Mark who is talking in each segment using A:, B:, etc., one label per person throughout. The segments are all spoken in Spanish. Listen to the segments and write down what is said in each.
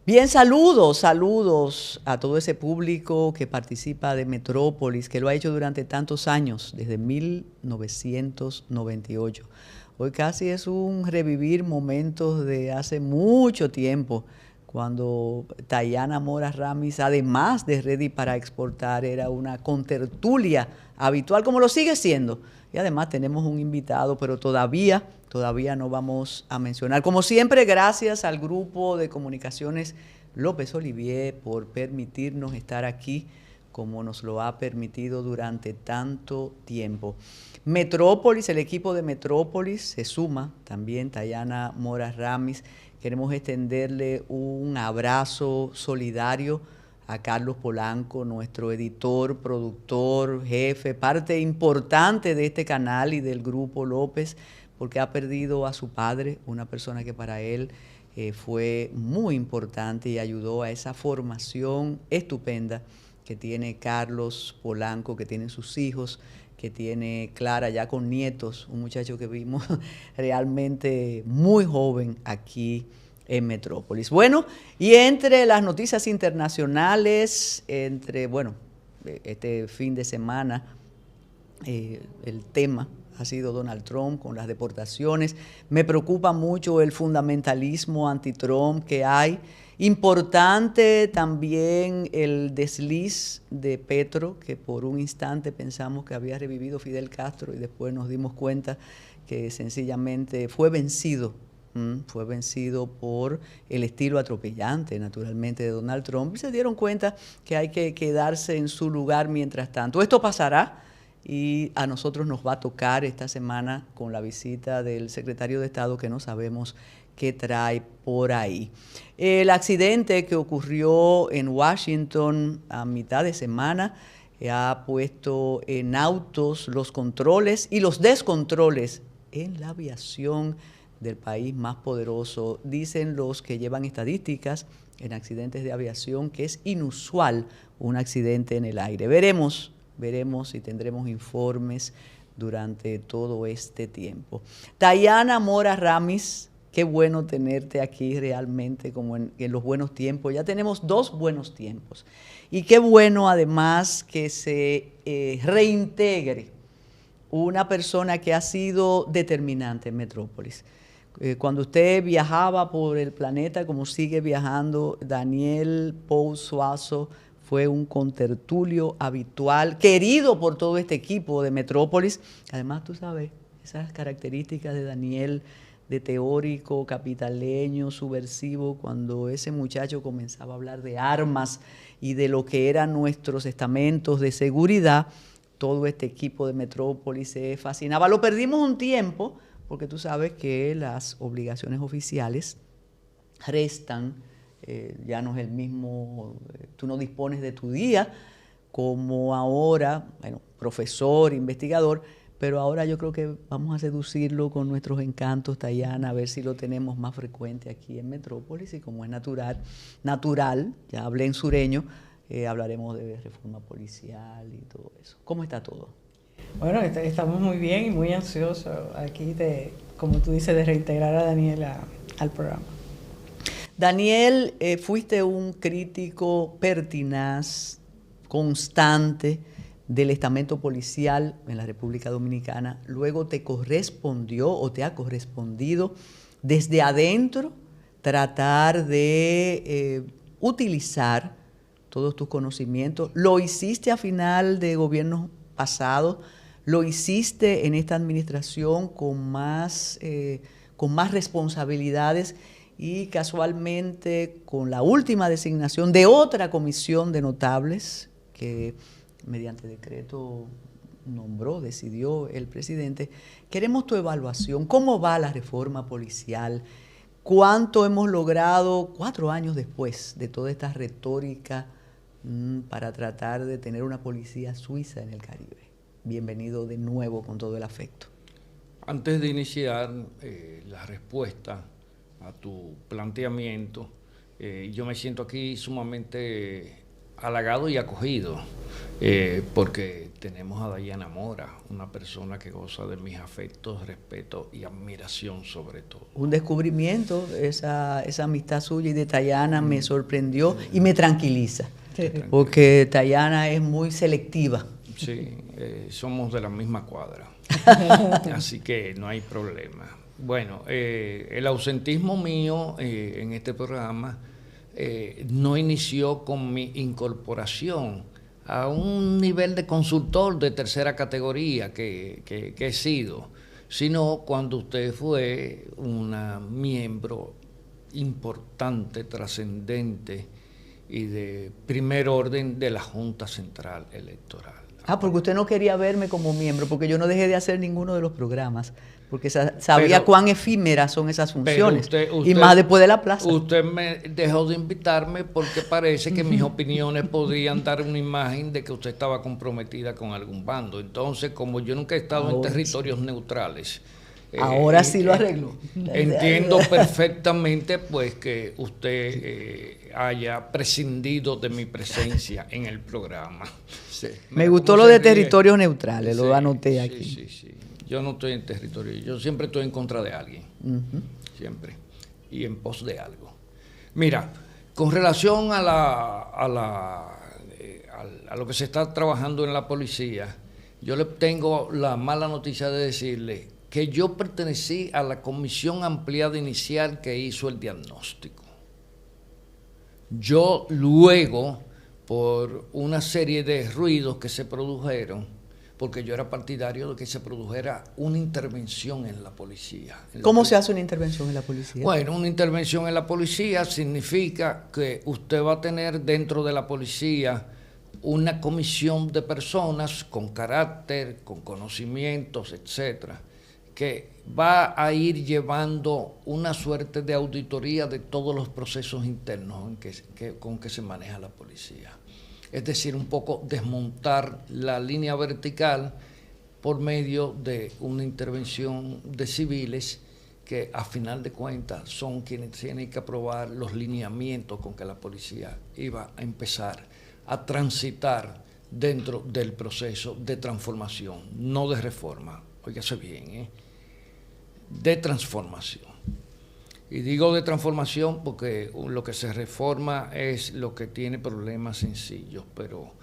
A: Bien, saludos a todo ese público que participa de Metrópolis, que lo ha hecho durante tantos años, desde 1998. Hoy casi es un revivir momentos de hace mucho tiempo, cuando Tayana Mora Ramis, además de Ready para Exportar, era una contertulia habitual, como lo sigue siendo. Y además tenemos un invitado, pero todavía no vamos a mencionar. Como siempre, gracias al grupo de comunicaciones López Olivier por permitirnos estar aquí como nos lo ha permitido durante tanto tiempo. Metrópolis, el equipo de Metrópolis se suma también, Tayana Mora Ramis. Queremos extenderle un abrazo solidario a Carlos Polanco, nuestro editor, productor, jefe, parte importante de este canal y del Grupo López, porque ha perdido a su padre, una persona que para él fue muy importante y ayudó a esa formación estupenda que tiene Carlos Polanco, que tienen sus hijos, que tiene Clara ya con nietos, un muchacho que vimos realmente muy joven aquí en Metrópolis. Bueno, y entre las noticias internacionales, este fin de semana, el tema ha sido Donald Trump con las deportaciones. Me preocupa mucho el fundamentalismo anti-Trump que hay. Importante también el desliz de Petro, que por un instante pensamos que había revivido Fidel Castro y después nos dimos cuenta que sencillamente fue vencido. Fue vencido por el estilo atropellante, naturalmente, de Donald Trump, y se dieron cuenta que hay que quedarse en su lugar mientras tanto. Esto pasará y a nosotros nos va a tocar esta semana con la visita del secretario de Estado, que no sabemos qué trae por ahí. El accidente que ocurrió en Washington a mitad de semana ha puesto en autos los controles y los descontroles en la aviación del país más poderoso. Dicen los que llevan estadísticas en accidentes de aviación que es inusual un accidente en el aire. Veremos si tendremos informes durante todo este tiempo. Tayana Mora Ramis, qué bueno tenerte aquí realmente como en los buenos tiempos. Ya tenemos 2 buenos tiempos. Y qué bueno además que se reintegre una persona que ha sido determinante en Metrópolis. Cuando usted viajaba por el planeta, como sigue viajando, Daniel Pou Suazo fue un contertulio habitual, querido por todo este equipo de Metrópolis. Además, tú sabes, esas características de Daniel, de teórico, capitaleño, subversivo, cuando ese muchacho comenzaba a hablar de armas y de lo que eran nuestros estamentos de seguridad, todo este equipo de Metrópolis se fascinaba. Lo perdimos un tiempo, porque tú sabes que las obligaciones oficiales restan, ya no es el mismo, tú no dispones de tu día como ahora, bueno, profesor, investigador, pero ahora yo creo que vamos a seducirlo con nuestros encantos, Tayana, a ver si lo tenemos más frecuente aquí en Metrópolis, y como es natural, ya hablé en sureño, hablaremos de reforma policial y todo eso. ¿Cómo está todo?
B: Bueno, estamos muy bien y muy ansiosos aquí como tú dices, de reintegrar a Daniel al programa.
A: Daniel, fuiste un crítico pertinaz, constante del estamento policial en la República Dominicana. Luego te correspondió o te ha correspondido desde adentro tratar de utilizar todos tus conocimientos. Lo hiciste a final de gobierno pasado, lo hiciste en esta administración con más responsabilidades, y casualmente con la última designación de otra comisión de notables que mediante decreto decidió el presidente. Queremos tu evaluación. ¿Cómo va la reforma policial? ¿Cuánto hemos logrado 4 años después de toda esta retórica para tratar de tener una policía suiza en el Caribe? Bienvenido de nuevo con todo el afecto.
C: Antes de iniciar la respuesta a tu planteamiento, yo me siento aquí sumamente halagado y acogido, porque tenemos a Dayana Mora, una persona que goza de mis afectos, respeto y admiración sobre todo.
A: Un descubrimiento, esa amistad suya y de Dayana me sorprendió y me tranquiliza, porque Dayana es muy selectiva.
C: Sí, somos de la misma cuadra, así que no hay problema. Bueno, el ausentismo mío en este programa no inició con mi incorporación a un nivel de consultor de tercera categoría que he sido, sino cuando usted fue una miembro importante, trascendente y de primer orden de la Junta Central Electoral.
A: Porque usted no quería verme como miembro, porque yo no dejé de hacer ninguno de los programas, porque sabía cuán efímeras son esas funciones, y más después de la plaza.
C: Usted me dejó de invitarme porque parece que mis opiniones podrían dar una imagen de que usted estaba comprometida con algún bando. Entonces, como yo nunca he estado en territorios neutrales,
A: ahora sí lo arreglo.
C: Entiendo perfectamente pues que usted haya prescindido de mi presencia en el programa. Sí.
A: Me gustó lo de territorios neutrales, lo anoté aquí.
C: Sí. Yo no estoy en territorio, yo siempre estoy en contra de alguien, siempre, y en pos de algo. Mira, con relación a lo que se está trabajando en la policía, yo le tengo la mala noticia de decirle que yo pertenecí a la comisión ampliada inicial que hizo el diagnóstico. Yo luego, por una serie de ruidos que se produjeron, porque yo era partidario de que se produjera una intervención en la policía.
A: ¿Cómo se hace una intervención en la policía?
C: Bueno, una intervención en la policía significa que usted va a tener dentro de la policía una comisión de personas con carácter, con conocimientos, etcétera, que va a ir llevando una suerte de auditoría de todos los procesos internos con que se maneja la policía. Es decir, un poco desmontar la línea vertical por medio de una intervención de civiles que a final de cuentas son quienes tienen que aprobar los lineamientos con que la policía iba a empezar a transitar dentro del proceso de transformación, no de reforma, óigase bien, de transformación. Y digo de transformación porque lo que se reforma es lo que tiene problemas sencillos, pero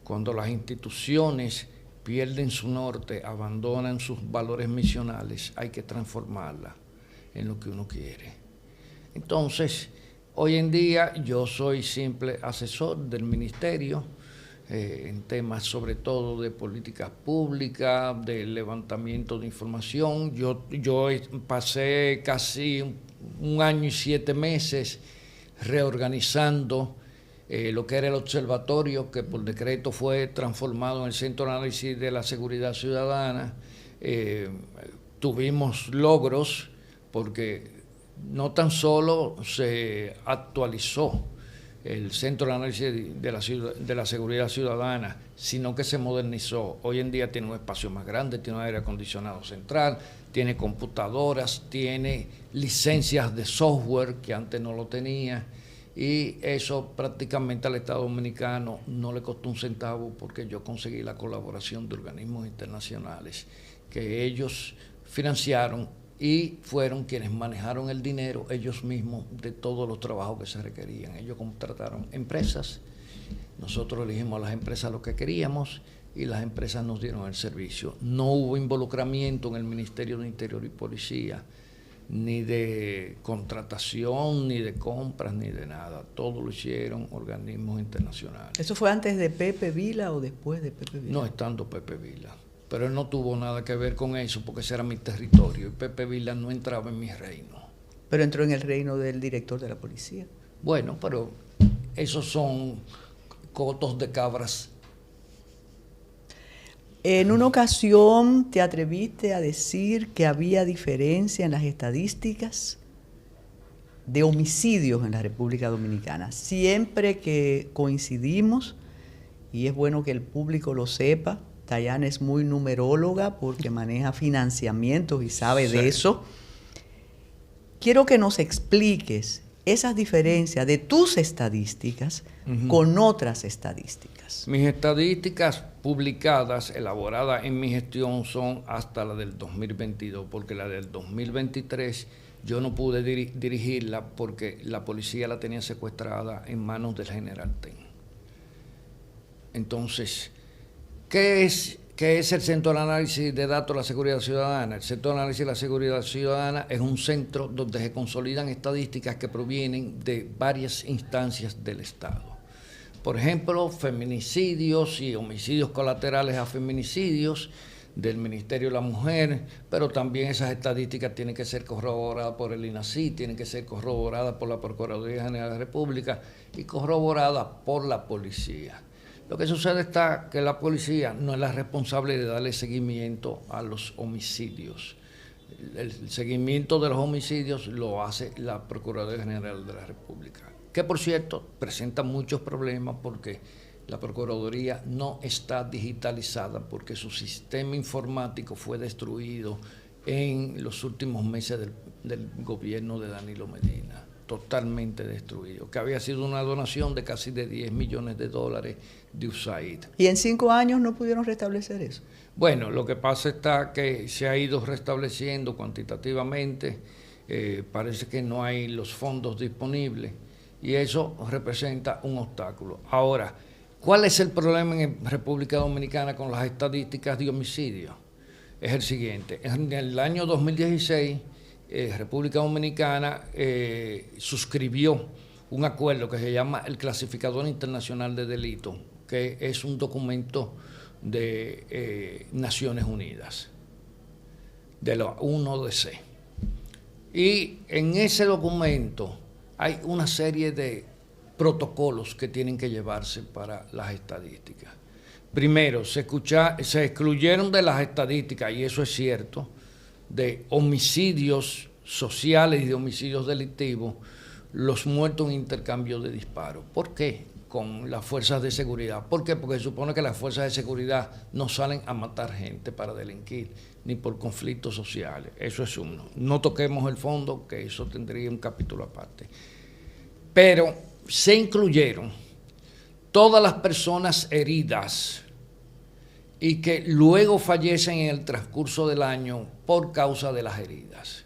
C: cuando las instituciones pierden su norte, abandonan sus valores misionales, hay que transformarlas en lo que uno quiere. Entonces, hoy en día yo soy simple asesor del ministerio en temas sobre todo de políticas públicas, de levantamiento de información. Yo pasé casi un año y 7 meses reorganizando lo que era el observatorio, que por decreto fue transformado en el Centro de Análisis de la Seguridad Ciudadana. Tuvimos logros porque no tan solo se actualizó el Centro de Análisis de la Seguridad Ciudadana, sino que se modernizó. Hoy en día tiene un espacio más grande, tiene un aire acondicionado central, tiene computadoras, tiene licencias de software que antes no lo tenía, y eso prácticamente al Estado Dominicano no le costó un centavo porque yo conseguí la colaboración de organismos internacionales que ellos financiaron y fueron quienes manejaron el dinero ellos mismos de todos los trabajos que se requerían. Ellos contrataron empresas, nosotros elegimos a las empresas lo que queríamos y las empresas nos dieron el servicio. No hubo involucramiento en el Ministerio de Interior y Policía, ni de contratación, ni de compras, ni de nada. Todo lo hicieron organismos internacionales.
A: ¿Eso fue antes de Pepe Vila o después de Pepe Vila?
C: No, estando Pepe Vila. Pero él no tuvo nada que ver con eso porque ese era mi territorio y Pepe Vila no entraba en mi reino.
A: Pero entró en el reino del director de la policía.
C: Bueno, pero esos son cotos de cabras.
A: En una ocasión te atreviste a decir que había diferencia en las estadísticas de homicidios en la República Dominicana. Siempre que coincidimos, y es bueno que el público lo sepa, Dayana es muy numeróloga porque maneja financiamientos y sabe de eso. Quiero que nos expliques esas diferencias de tus estadísticas con otras estadísticas?
C: Mis estadísticas publicadas, elaboradas en mi gestión, son hasta la del 2022, porque la del 2023 yo no pude dirigirla porque la policía la tenía secuestrada en manos del general Ten. Entonces, ¿qué es el Centro de Análisis de Datos de la Seguridad Ciudadana? El Centro de Análisis de la Seguridad Ciudadana es un centro donde se consolidan estadísticas que provienen de varias instancias del Estado. Por ejemplo, feminicidios y homicidios colaterales a feminicidios del Ministerio de la Mujer, pero también esas estadísticas tienen que ser corroboradas por el INACI, tienen que ser corroboradas por la Procuraduría General de la República y corroboradas por la policía. Lo que sucede está que la policía no es la responsable de darle seguimiento a los homicidios. El seguimiento de los homicidios lo hace la Procuraduría General de la República, que por cierto presenta muchos problemas porque la Procuraduría no está digitalizada porque su sistema informático fue destruido en los últimos meses del gobierno de Danilo Medina, totalmente destruido, que había sido una donación de casi de $10 millones de USAID.
A: ¿Y en 5 años no pudieron restablecer eso?
C: Bueno, lo que pasa está que se ha ido restableciendo cuantitativamente, parece que no hay los fondos disponibles y eso representa un obstáculo. Ahora, ¿cuál es el problema en República Dominicana con las estadísticas de homicidio? Es el siguiente: en el año 2016, República Dominicana suscribió un acuerdo que se llama el Clasificador Internacional de Delitos, que es un documento de Naciones Unidas, de la UNODC. Y en ese documento hay una serie de protocolos que tienen que llevarse para las estadísticas. Primero, se excluyeron de las estadísticas, y eso es cierto, de homicidios sociales y de homicidios delictivos, los muertos en intercambio de disparos. ¿Por qué? Con las fuerzas de seguridad. ¿Por qué? Porque se supone que las fuerzas de seguridad no salen a matar gente para delinquir, ni por conflictos sociales. Eso es uno. No toquemos el fondo, que eso tendría un capítulo aparte. Pero se incluyeron todas las personas heridas y que luego fallecen en el transcurso del año por causa de las heridas.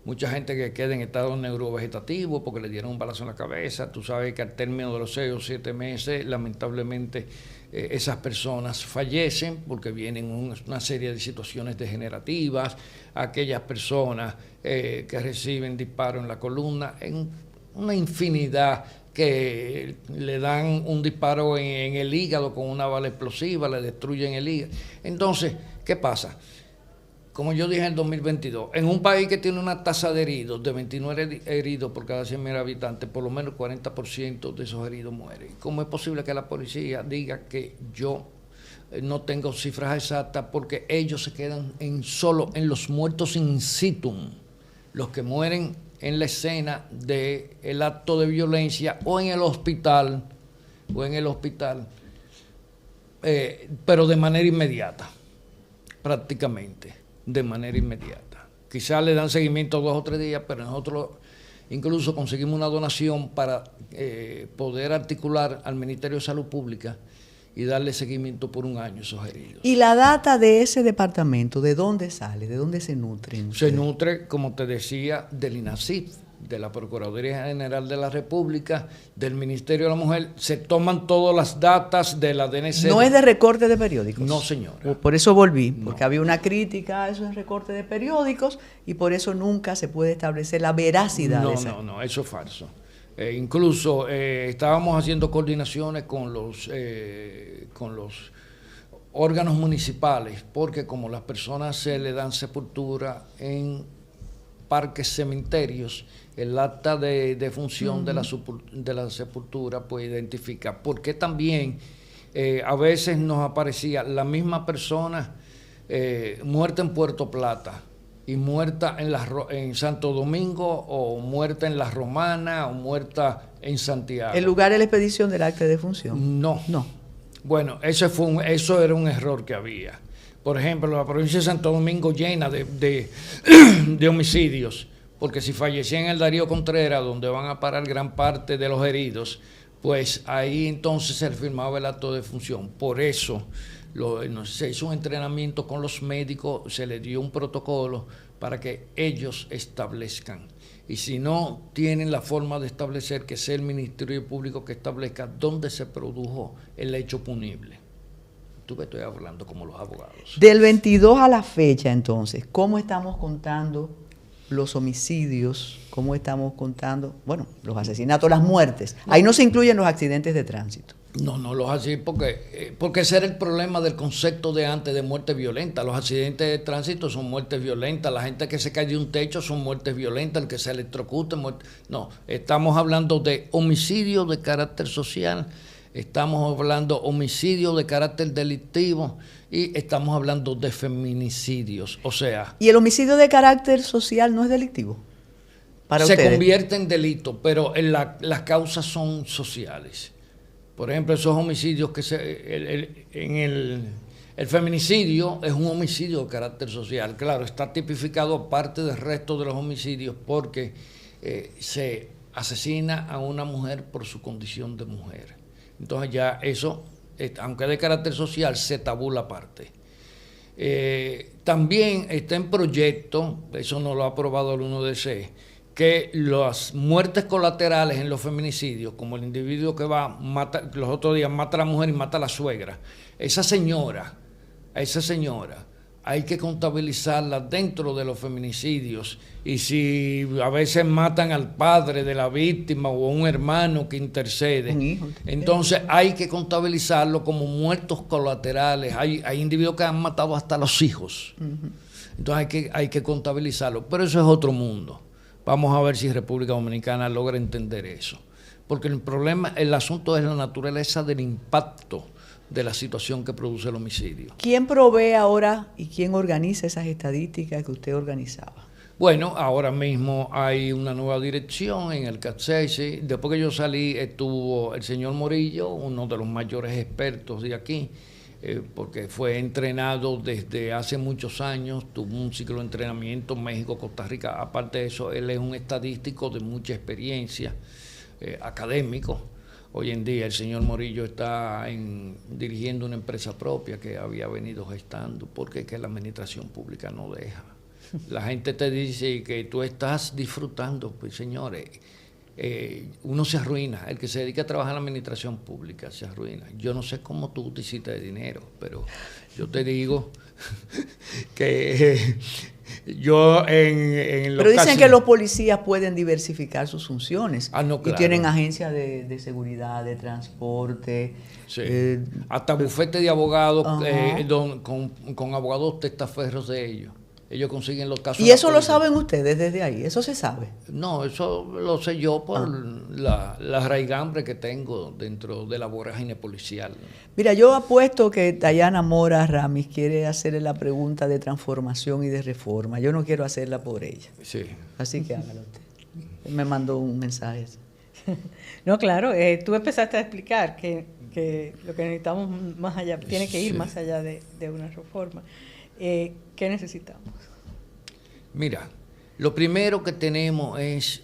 C: Mucha gente que queda en estado neurovegetativo porque le dieron un balazo en la cabeza. Tú sabes que al término de los 6 o 7 meses, lamentablemente, esas personas fallecen porque vienen una serie de situaciones degenerativas. Aquellas personas que reciben disparos en la columna, en una infinidad, que le dan un disparo en el hígado con una bala explosiva, le destruyen el hígado. Entonces, ¿qué pasa? Como yo dije en el 2022, en un país que tiene una tasa de heridos de 29 heridos por cada 100.000 habitantes, por lo menos 40% de esos heridos mueren. ¿Cómo es posible que la policía diga que yo no tengo cifras exactas? Porque ellos se quedan solo en los muertos in situ, los que mueren en la escena del acto de violencia o en el hospital, pero de manera inmediata, prácticamente de manera inmediata. Quizás le dan seguimiento 2 o 3 días, pero nosotros incluso conseguimos una donación para poder articular al Ministerio de Salud Pública y darle seguimiento por 1 año a esos heridos.
A: ¿Y la data de ese departamento, de dónde sale? ¿De dónde se nutren?
C: Se nutre, como te decía, del INACIF, de la Procuraduría General de la República, del Ministerio de la Mujer. Se toman todas las datas de la DNC.
A: ¿No es de recorte de periódicos?
C: No, señora.
A: Por eso volví, porque había una crítica a eso en recorte de periódicos y por eso nunca se puede establecer la veracidad de esa.
C: No, eso es falso. Incluso estábamos haciendo coordinaciones con los órganos municipales, porque como las personas se le dan sepultura en parques, cementerios, el acta de defunción de la sepultura pues identifica. Porque también a veces nos aparecía la misma persona muerta en Puerto Plata y muerta en Santo Domingo, o muerta en La Romana, o muerta en Santiago.
A: ¿El lugar de la expedición del acta de defunción?
C: No. Bueno, eso era un error que había. Por ejemplo, la provincia de Santo Domingo llena de homicidios, porque si fallecía en el Darío Contreras, donde van a parar gran parte de los heridos, pues ahí entonces se firmaba el acto de función. Por eso se hizo un entrenamiento con los médicos, se les dio un protocolo para que ellos establezcan. Y si no tienen la forma de establecer, que sea el Ministerio Público que establezca dónde se produjo el hecho punible. Tú que estoy hablando como los abogados.
A: Del 22 a la fecha, entonces, ¿cómo estamos contando los homicidios? ¿Cómo estamos contando, bueno, los asesinatos, las muertes? Ahí no se incluyen los accidentes de tránsito.
C: No los así porque ese era el problema del concepto de antes de muerte violenta. Los accidentes de tránsito son muertes violentas, la gente que se cae de un techo son muertes violentas, el que se electrocuta, no, estamos hablando de homicidio de carácter social, estamos hablando de homicidio de carácter delictivo y estamos hablando de feminicidios, o sea...
A: ¿Y el homicidio de carácter social no es delictivo para ustedes?
C: Se convierte en delito, pero las causas son sociales. Por ejemplo, esos homicidios el feminicidio es un homicidio de carácter social. Claro, está tipificado aparte del resto de los homicidios porque se asesina a una mujer por su condición de mujer. Entonces ya eso, aunque es de carácter social, se tabula aparte. También está en proyecto, eso no lo ha aprobado el 1DC, que las muertes colaterales en los feminicidios, como el individuo que va, mata, los otros días mata a la mujer y mata a la suegra, a esa señora, hay que contabilizarla dentro de los feminicidios. Y si a veces matan al padre de la víctima o a un hermano que intercede, entonces hay que contabilizarlo como muertos colaterales. Hay individuos que han matado hasta los hijos. Entonces hay que contabilizarlo. Pero eso es otro mundo. Vamos a ver si República Dominicana logra entender eso. Porque el asunto es la naturaleza del impacto de la situación que produce el homicidio.
A: ¿Quién provee ahora y quién organiza esas estadísticas que usted organizaba?
C: Bueno, ahora mismo hay una nueva dirección en el CATSESI. Después que yo salí, estuvo el señor Morillo, uno de los mayores expertos de aquí, porque fue entrenado desde hace muchos años, tuvo un ciclo de entrenamiento en México, Costa Rica. Aparte de eso, él es un estadístico de mucha experiencia, académico. Hoy en día el señor Morillo está dirigiendo una empresa propia que había venido gestando, porque es que la administración pública no deja. La gente te dice que tú estás disfrutando, pues señores, uno se arruina. El que se dedica a trabajar en la administración pública se arruina. Yo no sé cómo tú te hiciste de dinero, pero yo te digo que yo en
A: Pero dicen que los policías pueden diversificar sus funciones.
C: No, claro.
A: Y tienen agencias de seguridad, de transporte.
C: Sí. Hasta bufete de abogados con abogados testaferros de ellos. Ellos consiguen los casos.
A: ¿Y eso lo saben ustedes desde ahí? ¿Eso se sabe?
C: No, eso lo sé yo por la raigambre que tengo dentro de la vorágine policial.
A: Mira, yo apuesto que Dayana Mora Ramis quiere hacerle la pregunta de transformación y de reforma. Yo no quiero hacerla por ella.
C: Sí.
A: Así que hágalo usted. Me mandó un mensaje.
B: No, claro, tú empezaste a explicar que lo que necesitamos más allá, tiene que ir más allá de una reforma. ¿Qué necesitamos?
C: Mira, lo primero que tenemos es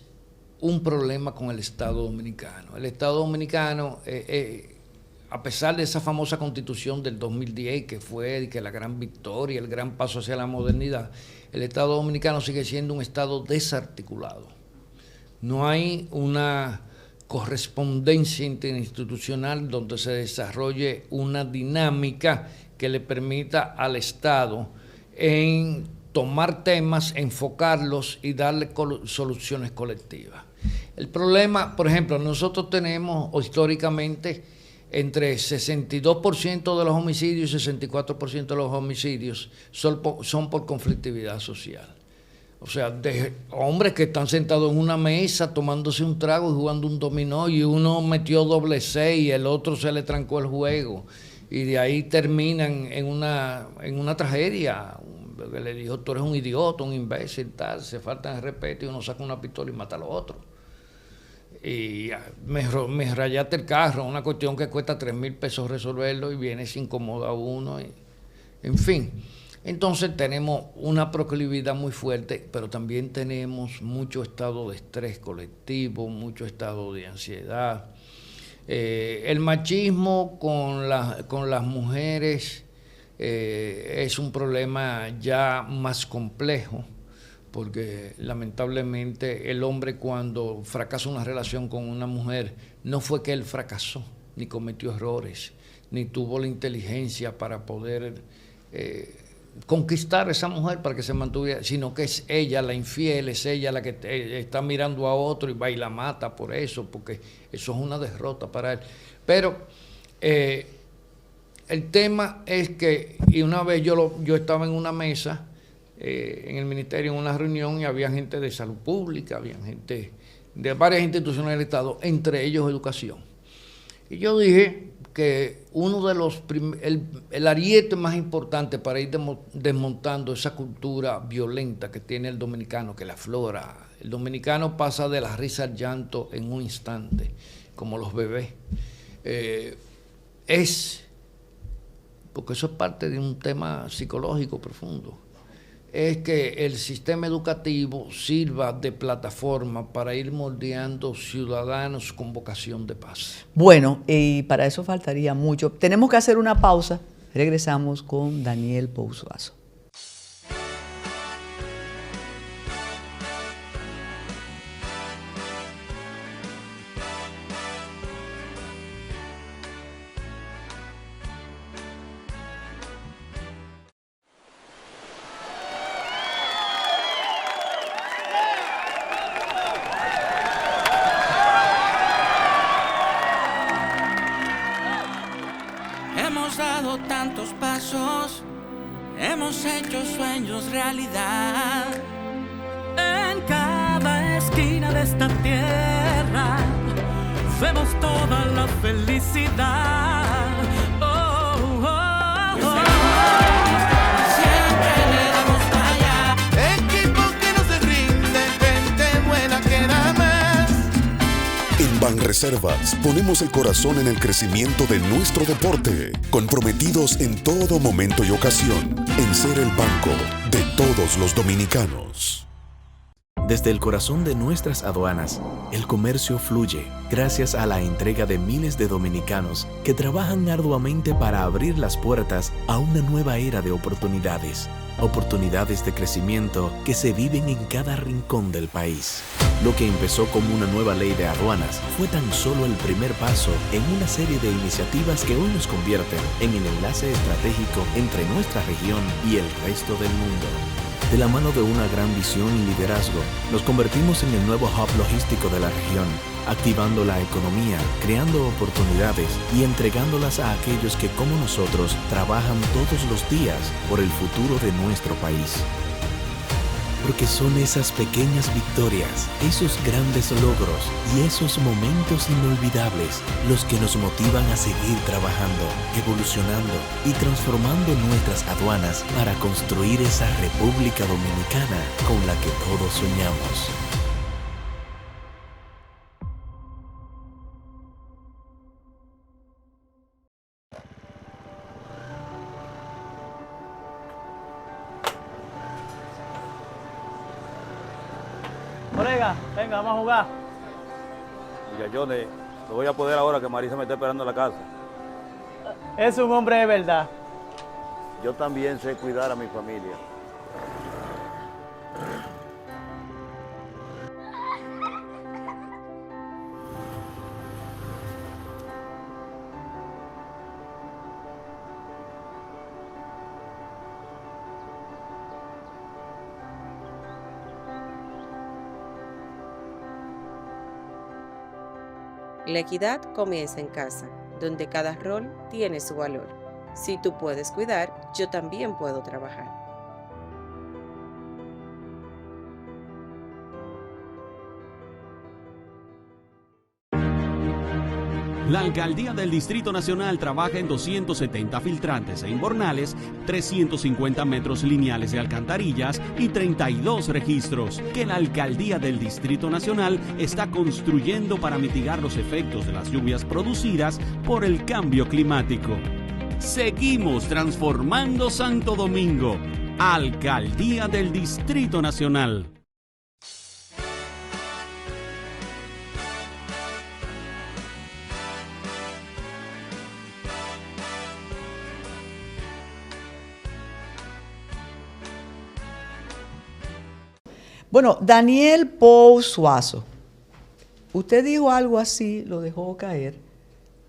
C: un problema con el Estado Dominicano. El Estado Dominicano, a pesar de esa famosa Constitución del 2010, que fue la gran victoria, el gran paso hacia la modernidad, el Estado Dominicano sigue siendo un Estado desarticulado. No hay una correspondencia interinstitucional donde se desarrolle una dinámica que le permita al Estado en tomar temas, enfocarlos y darle soluciones colectivas. El problema, por ejemplo, nosotros tenemos históricamente entre 62% de los homicidios y 64% de los homicidios son por conflictividad social. O sea, de hombres que están sentados en una mesa tomándose un trago y jugando un dominó y uno metió doble 6 y el otro se le trancó el juego. Y de ahí terminan en una tragedia. Que le dijo, tú eres un idiota, un imbécil, tal, se faltan el respeto y uno saca una pistola y mata a los otros. Y me rayaste el carro, una cuestión que cuesta $3,000 resolverlo y viene, se incomoda a uno. En fin, Entonces tenemos una proclividad muy fuerte, pero también tenemos mucho estado de estrés colectivo, mucho estado de ansiedad. El machismo con las mujeres es un problema ya más complejo, porque lamentablemente el hombre, cuando fracasa una relación con una mujer, no fue que él fracasó, ni cometió errores, ni tuvo la inteligencia para poder conquistar a esa mujer para que se mantuviera, sino que es ella la infiel, es ella la que está mirando a otro y va y la mata por eso, porque eso es una derrota para él. Pero el tema es que, y una vez yo estaba en una mesa en el ministerio, en una reunión, y había gente de salud pública, había gente de varias instituciones del Estado, entre ellos educación. Y yo dije que uno de los el ariete más importante para ir desmontando esa cultura violenta que tiene el dominicano, que la aflora. El dominicano pasa de la risa al llanto en un instante, como los bebés. Porque eso es parte de un tema psicológico profundo, es que el sistema educativo sirva de plataforma para ir moldeando ciudadanos con vocación de paz.
A: Bueno, y para eso faltaría mucho. Tenemos que hacer una pausa. Regresamos con Daniel Pousuazo.
D: Hemos dado tantos pasos, hemos hecho sueños realidad. En cada esquina de esta tierra vemos toda la felicidad. Oh, oh, oh. Siempre le damos allá.
E: Equipo que no se rinde, gente buena que da más.
F: En Banreservas ponemos el corazón en el crecimiento de nuestro deporte, comprometidos en todo momento y ocasión en ser el banco de todos los dominicanos.
G: Desde el corazón de nuestras aduanas, el comercio fluye gracias a la entrega de miles de dominicanos que trabajan arduamente para abrir las puertas a una nueva era de oportunidades. Oportunidades de crecimiento que se viven en cada rincón del país. Lo que empezó como una nueva ley de aduanas fue tan solo el primer paso en una serie de iniciativas que hoy nos convierten en el enlace estratégico entre nuestra región y el resto del mundo. De la mano de una gran visión y liderazgo, nos convertimos en el nuevo hub logístico de la región, activando la economía, creando oportunidades y entregándolas a aquellos que, como nosotros, trabajan todos los días por el futuro de nuestro país. Porque son esas pequeñas victorias, esos grandes logros y esos momentos inolvidables los que nos motivan a seguir trabajando, evolucionando y transformando nuestras aduanas para construir esa República Dominicana con la que todos soñamos.
H: Colega, venga, vamos a jugar.
I: Mira, yo no voy a poder ahora que Marisa me está esperando en la casa.
H: Es un hombre de verdad.
I: Yo también sé cuidar a mi familia.
J: La equidad comienza en casa, donde cada rol tiene su valor. Si tú puedes cuidar, yo también puedo trabajar.
K: La Alcaldía del Distrito Nacional trabaja en 270 filtrantes e invernales, 350 metros lineales de alcantarillas y 32 registros que la Alcaldía del Distrito Nacional está construyendo para mitigar los efectos de las lluvias producidas por el cambio climático. Seguimos transformando Santo Domingo. Alcaldía del Distrito Nacional.
A: Bueno, Daniel Pou Suazo, usted dijo algo así, lo dejó caer,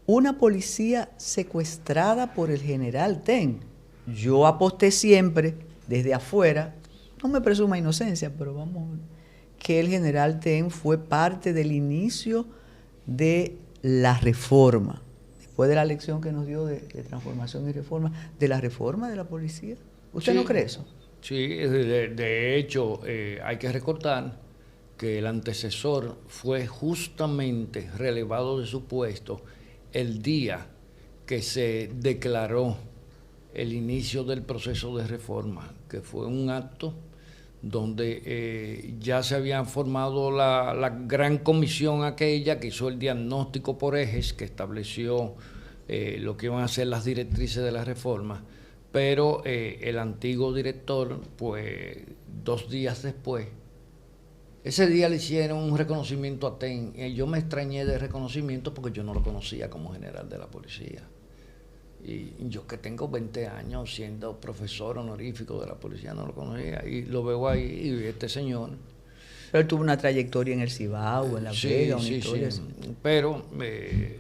A: una policía secuestrada por el general Ten. Yo aposté siempre, desde afuera, no me presuma inocencia, pero vamos, que el general Ten fue parte del inicio de la reforma, después de la lección que nos dio de transformación y reforma, de la reforma de la policía. ¿Usted no cree eso?
C: Sí, de hecho, hay que recordar que el antecesor fue justamente relevado de su puesto el día que se declaró el inicio del proceso de reforma, que fue un acto donde ya se había formado la gran comisión aquella que hizo el diagnóstico por ejes, que estableció lo que iban a ser las directrices de la reforma. Pero el antiguo director, pues 2 días después, ese día le hicieron un reconocimiento a Ten. Yo me extrañé del reconocimiento porque yo no lo conocía como general de la policía. Y yo que tengo 20 años siendo profesor honorífico de la policía, no lo conocía. Y lo veo ahí, y este señor...
A: Pero él tuvo una trayectoria en el Cibao, en La Vega, una historia así.
C: Pero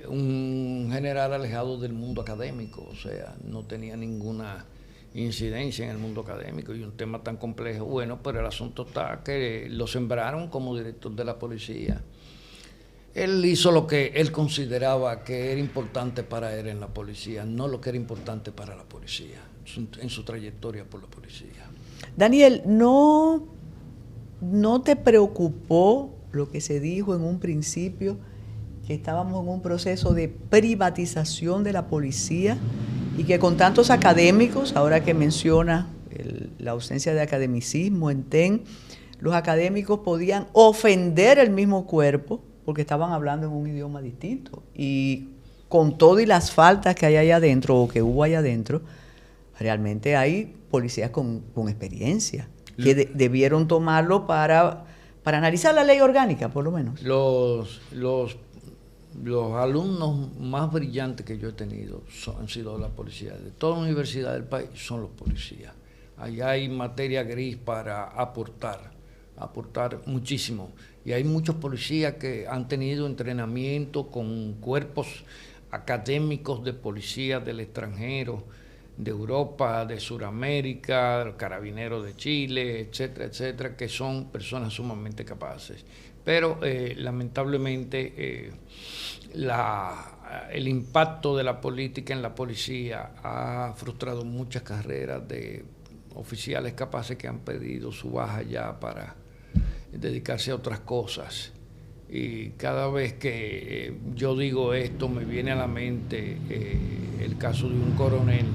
C: un general alejado del mundo académico, o sea, no tenía ninguna incidencia en el mundo académico y un tema tan complejo. Bueno, pero el asunto está que lo sembraron como director de la policía. Él hizo lo que él consideraba que era importante para él en la policía, no lo que era importante para la policía, en su trayectoria por la policía.
A: Daniel, ¿no te preocupó lo que se dijo en un principio, que estábamos en un proceso de privatización de la policía y que con tantos académicos, ahora que menciona la ausencia de academicismo en TEN, los académicos podían ofender el mismo cuerpo porque estaban hablando en un idioma distinto? Y con todo y las faltas que hay allá adentro o que hubo allá adentro, realmente hay policías con experiencia que debieron tomarlo para analizar la ley orgánica, por lo menos.
C: Los alumnos más brillantes que yo he tenido han sido la policía. De toda la universidad del país son los policías. Allá hay materia gris para aportar muchísimo. Y hay muchos policías que han tenido entrenamiento con cuerpos académicos de policía del extranjero, de Europa, de Sudamérica, carabineros de Chile, etcétera, etcétera, que son personas sumamente capaces. Pero lamentablemente el impacto de la política en la policía ha frustrado muchas carreras de oficiales capaces que han pedido su baja ya para dedicarse a otras cosas. Y cada vez que yo digo esto me viene a la mente el caso de un coronel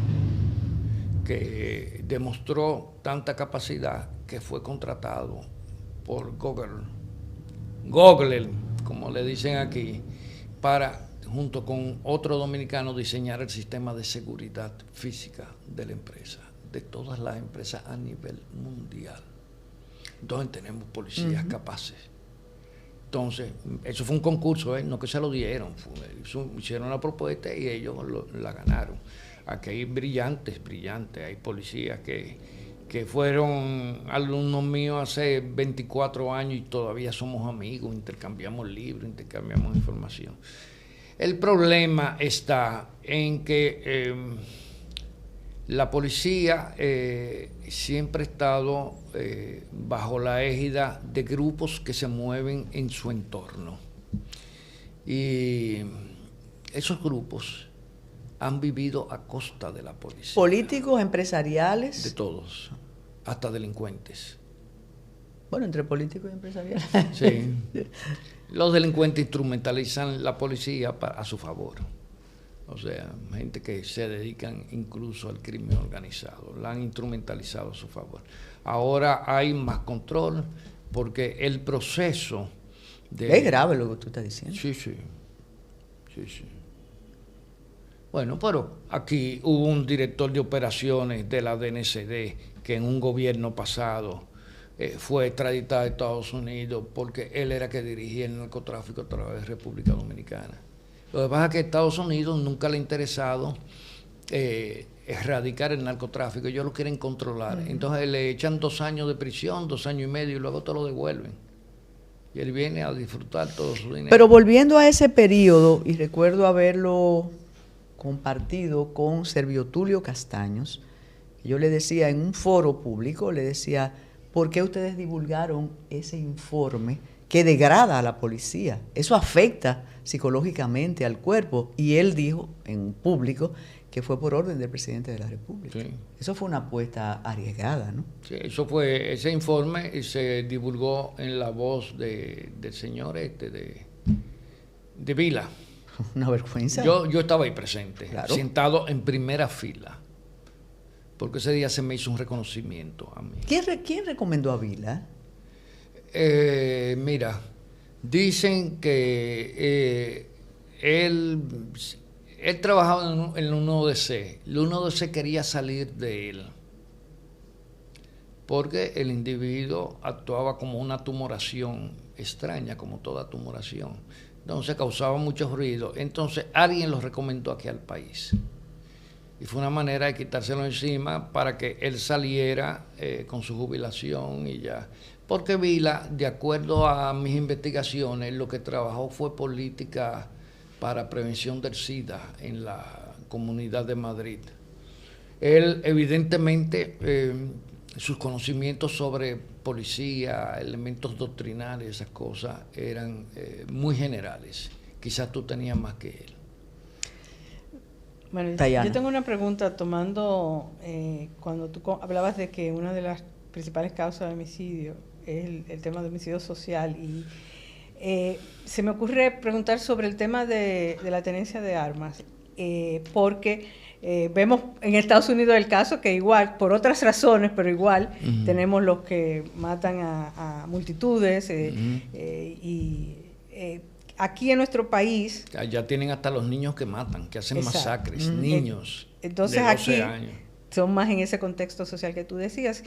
C: que demostró tanta capacidad que fue contratado por Google, como le dicen aquí, para, junto con otro dominicano, diseñar el sistema de seguridad física de la empresa, de todas las empresas a nivel mundial. Entonces tenemos policías capaces. Entonces, eso fue un concurso, no que se lo dieron, hicieron la propuesta y ellos la ganaron. Aquí hay brillantes, hay policías que fueron alumnos míos hace 24 años y todavía somos amigos, intercambiamos libros, intercambiamos información. El problema está en que la policía siempre ha estado bajo la égida de grupos que se mueven en su entorno. Y esos grupos han vivido a costa de la policía.
A: ¿Políticos, empresariales?
C: De todos, hasta delincuentes.
A: Bueno, entre políticos y empresariales.
C: Sí. Los delincuentes instrumentalizan la policía a su favor. O sea, gente que se dedican incluso al crimen organizado, la han instrumentalizado a su favor. Ahora hay más control porque el proceso de...
A: Es grave lo que tú estás diciendo.
C: Sí. Bueno, pero aquí hubo un director de operaciones de la DNCD que en un gobierno pasado fue extraditado a Estados Unidos porque él era que dirigía el narcotráfico a través de República Dominicana. Lo que pasa es que a Estados Unidos nunca le ha interesado erradicar el narcotráfico, ellos lo quieren controlar. Entonces le echan 2 años de prisión, 2 años y medio, y luego te lo devuelven. Y él viene a disfrutar todo su dinero.
A: Pero volviendo a ese periodo, y recuerdo haberlo compartido con Servio Tulio Castaños, yo le decía en un foro público, le decía, ¿por qué ustedes divulgaron ese informe que degrada a la policía? Eso afecta psicológicamente al cuerpo. Y él dijo en público que fue por orden del presidente de la República. Sí. Eso fue una apuesta arriesgada, ¿no?
C: Sí, ese informe se divulgó en la voz del señor de Vila.
A: Una vergüenza.
C: Yo estaba ahí presente,
A: claro,
C: sentado en primera fila, porque ese día se me hizo un reconocimiento a mí.
A: ¿Quién recomendó a Vila?
C: Mira, dicen que él trabajaba en el 1DC. El 1DC quería salir de él porque el individuo actuaba como una tumoración extraña, como toda tumoración. Entonces causaba mucho ruido. Entonces alguien lo recomendó aquí al país. Y fue una manera de quitárselo encima para que él saliera con su jubilación y ya. Porque Vila, de acuerdo a mis investigaciones, lo que trabajó fue política para prevención del SIDA en la Comunidad de Madrid. Él, evidentemente, sus conocimientos sobre policía, elementos doctrinales, esas cosas, eran muy generales. Quizás tú tenías más que él.
B: Bueno, yo tengo una pregunta tomando, cuando tú hablabas de que una de las principales causas de homicidio es el tema de homicidio social, y se me ocurre preguntar sobre el tema de la tenencia de armas, porque vemos en Estados Unidos el caso que igual, por otras razones, pero igual, tenemos los que matan a multitudes y aquí en nuestro país...
C: Ya tienen hasta los niños que matan, que hacen masacres, niños.
B: Entonces
C: de 12
B: aquí
C: años.
B: Son más en ese contexto social que tú decías.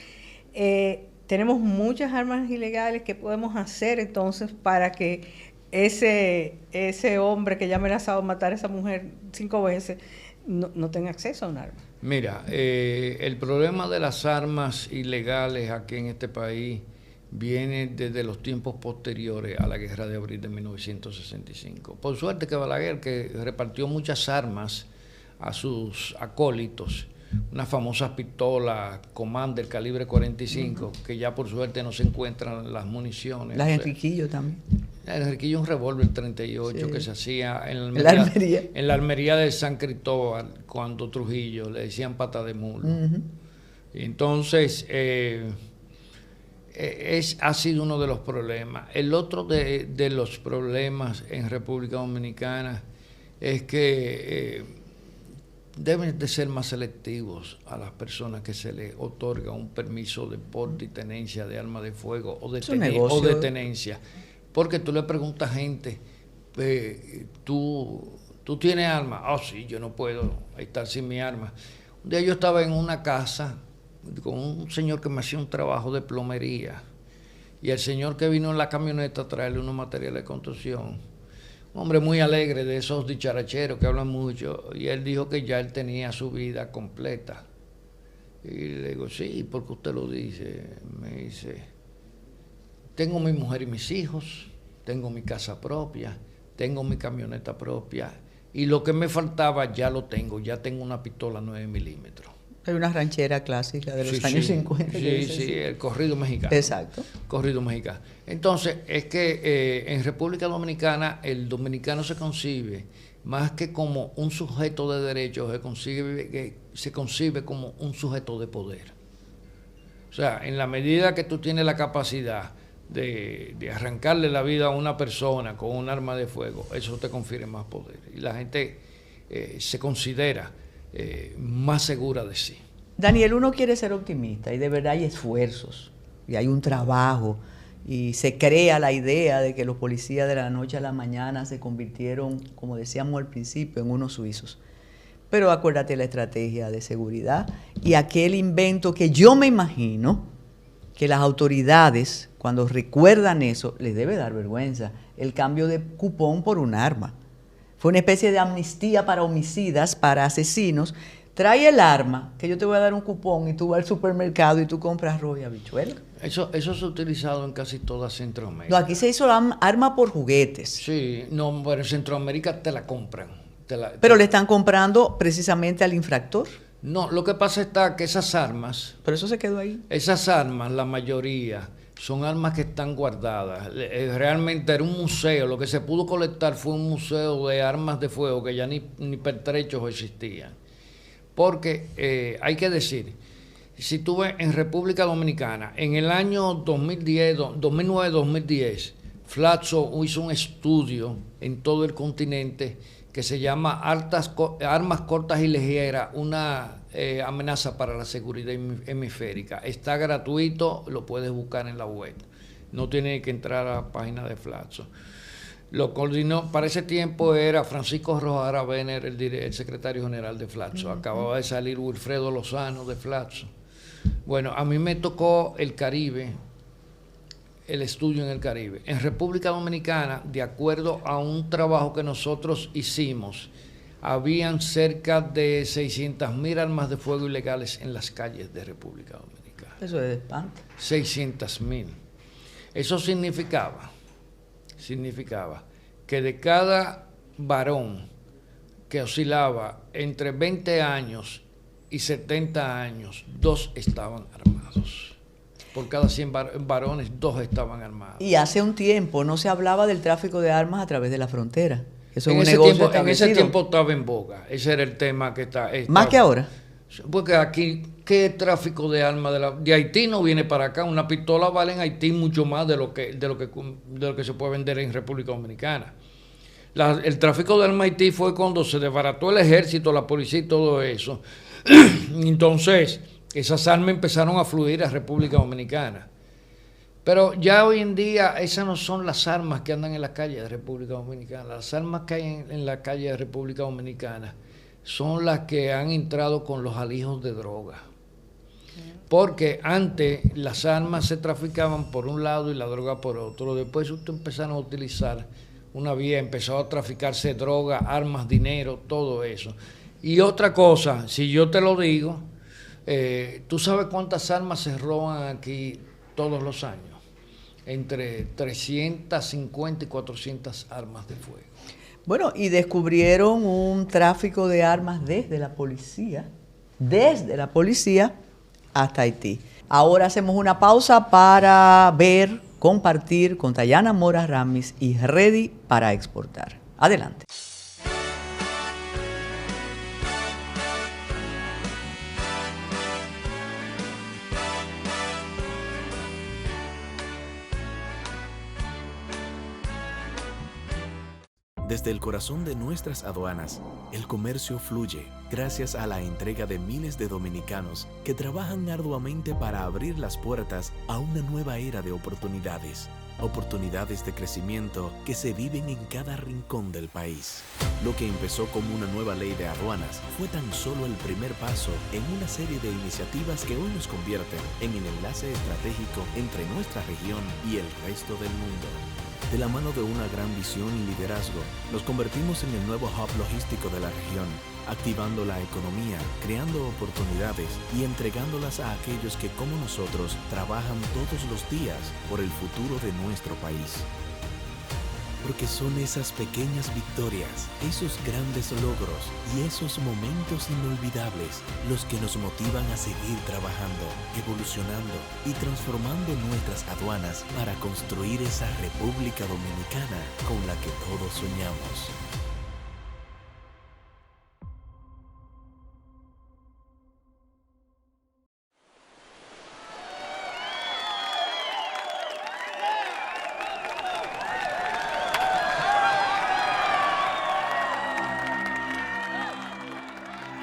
B: Tenemos muchas armas ilegales. ¿Qué podemos hacer entonces para que ese hombre que ya ha amenazado matar a esa mujer 5 veces no tenga acceso a un arma?
C: Mira, el problema de las armas ilegales aquí en este país viene desde los tiempos posteriores a la Guerra de Abril de 1965. Por suerte que Balaguer, que repartió muchas armas a sus acólitos, unas famosas pistolas Commander calibre 45, que ya por suerte no se encuentran las municiones.
A: Las Enriquillo también.
C: El Enriquillo, un revólver 38 que se hacía en la Almería de San Cristóbal, cuando Trujillo, le decían pata de mulo. Entonces, ha sido uno de los problemas. El otro de los problemas en República Dominicana es que deben de ser más selectivos a las personas que se les otorga un permiso de porte y tenencia de arma de fuego o de tenencia. Porque tú le preguntas a gente, ¿tú tienes arma? Ah, sí, yo no puedo estar sin mi arma. Un día yo estaba en una casa con un señor que me hacía un trabajo de plomería, y el señor que vino en la camioneta a traerle unos materiales de construcción, un hombre muy alegre, de esos dicharacheros que hablan mucho, y él dijo que ya él tenía su vida completa. Y le digo, sí, ¿por qué usted lo dice? Me dice, tengo mi mujer y mis hijos, tengo mi casa propia, tengo mi camioneta propia, y lo que me faltaba ya lo tengo, ya tengo una pistola 9 milímetros.
A: Hay una ranchera clásica de los años 50.
C: Sí, el corrido mexicano.
A: Exacto.
C: Corrido mexicano. Entonces, es que en República Dominicana el dominicano se concibe más que como un sujeto de derechos, se concibe como un sujeto de poder. O sea, en la medida que tú tienes la capacidad de arrancarle la vida a una persona con un arma de fuego, eso te confiere más poder. Y la gente se considera más segura de sí.
A: Daniel, uno quiere ser optimista y de verdad hay esfuerzos y hay un trabajo y se crea la idea de que los policías de la noche a la mañana se convirtieron, como decíamos al principio, en unos suizos. Pero acuérdate la estrategia de seguridad y aquel invento que yo me imagino que las autoridades, cuando recuerdan eso, les debe dar vergüenza, el cambio de cupón por un arma. Fue una especie de amnistía para homicidas, para asesinos. Trae el arma, que yo te voy a dar un cupón y tú vas al supermercado y tú compras arroz y habichuela.
C: Eso se ha utilizado en casi toda Centroamérica.
A: No, aquí se hizo arma por juguetes.
C: Sí, no, pero en Centroamérica te la compran.
A: Pero le están comprando precisamente al infractor.
C: No, lo que pasa está que esas armas...
A: Pero eso se quedó ahí.
C: Esas armas, la mayoría, son armas que están guardadas. Realmente era un museo. Lo que se pudo colectar fue un museo de armas de fuego que ya ni pertrechos existían. Porque hay que decir, si tú ves en República Dominicana, en el año 2009-2010, Flatso hizo un estudio en todo el continente que se llama Armas Cortas y Ligeras, una amenaza para la seguridad hemisférica. Está gratuito, lo puedes buscar en la web. No tiene que entrar a la página de Flatso. Lo coordinó, para ese tiempo era Francisco Rojas Aravener, el secretario general de Flatso. Acababa de salir Wilfredo Lozano de Flatso. Bueno, a mí me tocó el Caribe, el estudio en el Caribe. En República Dominicana, de acuerdo a un trabajo que nosotros hicimos, habían cerca de 600.000 armas de fuego ilegales en las calles de República Dominicana.
A: Eso es de espanto.
C: 600.000. Eso significaba que de cada varón que oscilaba entre 20 años y 70 años, 2 estaban armados. Por cada 100 varones, 2 estaban armados.
A: Y hace un tiempo no se hablaba del tráfico de armas a través de la frontera. Eso
C: en,
A: es un
C: ese
A: negocio
C: tiempo, en ese
A: establecido.
C: tiempo estaba en boga. Ese era el tema que está.
A: ¿Más que ahora?
C: Porque aquí, ¿qué tráfico de armas de Haití no viene para acá? Una pistola vale en Haití mucho más de lo que se puede vender en República Dominicana. El tráfico de armas Haití fue cuando se desbarató el ejército, la policía y todo eso. Entonces, esas armas empezaron a fluir a República Dominicana. Pero ya hoy en día esas no son las armas que andan en la calle de República Dominicana. Las armas que hay en la calle de República Dominicana son las que han entrado con los alijos de droga. Porque antes las armas se traficaban por un lado y la droga por otro. Después empezaron a utilizar una vía, empezó a traficarse droga, armas, dinero, todo eso. Y otra cosa, si yo te lo digo, ¿tú sabes cuántas armas se roban aquí todos los años? Entre 350 y 400 armas de fuego.
A: Bueno, y descubrieron un tráfico de armas desde la policía hasta Haití. Ahora hacemos una pausa para compartir con Tayana Mora Ramis y Ready para Exportar. Adelante.
G: Desde el corazón de nuestras aduanas, el comercio fluye gracias a la entrega de miles de dominicanos que trabajan arduamente para abrir las puertas a una nueva era de oportunidades. Oportunidades de crecimiento que se viven en cada rincón del país. Lo que empezó como una nueva ley de aduanas fue tan solo el primer paso en una serie de iniciativas que hoy nos convierten en el enlace estratégico entre nuestra región y el resto del mundo. De la mano de una gran visión y liderazgo, nos convertimos en el nuevo hub logístico de la región, activando la economía, creando oportunidades y entregándolas a aquellos que, como nosotros, trabajan todos los días por el futuro de nuestro país. Porque son esas pequeñas victorias, esos grandes logros y esos momentos inolvidables los que nos motivan a seguir trabajando, evolucionando y transformando nuestras aduanas para construir esa República Dominicana con la que todos soñamos.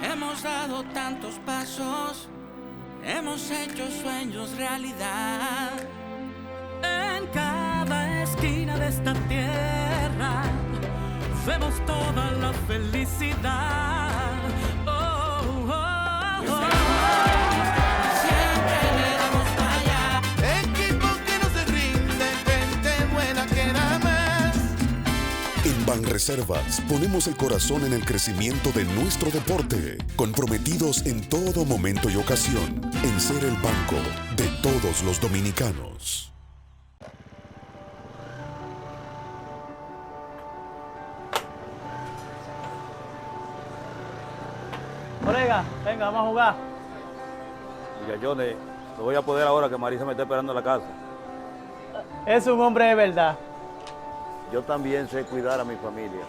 D: Hemos dado tantos pasos, hemos hecho sueños realidad. En cada esquina de esta tierra vemos toda la felicidad,
F: Banreservas ponemos el corazón en el crecimiento de nuestro deporte, comprometidos en todo momento y ocasión en ser el banco de todos los dominicanos.
H: Colega, venga, vamos a jugar.
I: Muchachones, no voy a poder ahora que Marisa me está esperando en la casa.
H: Es un hombre de verdad.
I: Yo también sé cuidar a mi familia.